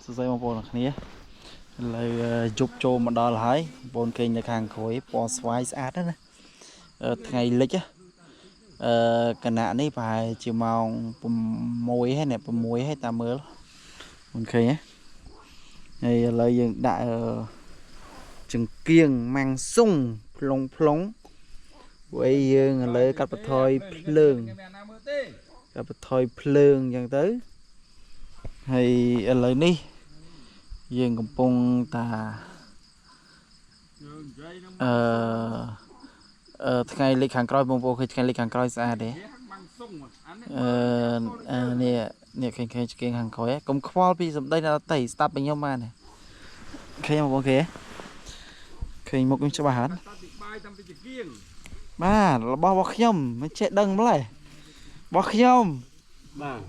សរសៃបងប្អូនគ្នាលើយប់ចូលមកដល់ហើយបងប្អូនគេនៅខាងក្រោយពណ៌ស្វាយស្អាតណាថ្ងៃលិចគណៈនេះប្រហែលជាម៉ោង6ហើយអ្នក6ហើយតាមមើលមិនឃើញទេហើយឥឡូវយើងដាក់ចង្គៀងម៉ាំងស៊ុងផ្លុងហើយយើងឥឡូវកាត់បន្ថយភ្លើងអញ្ចឹងទៅហើយឥឡូវនេះយើងកំពុងតាថ្ងៃលិចខាងក្រោយបងប្អូនឃើញថ្ងៃលិចខាងក្រោយស្អាតទេនេះឃើញចង្គៀងខាងក្រោយកុំខ្វល់ពីសម្ដីអ្នកដទៃស្ដាប់ពីខ្ញុំបានទេឃើញបងប្អូនឃើញមុខខ្ញុំច្បាស់ហ่าបាទរបស់ខ្ញុំមិនចេះដឹងម្ល៉េះរបស់ខ្ញុំបាទ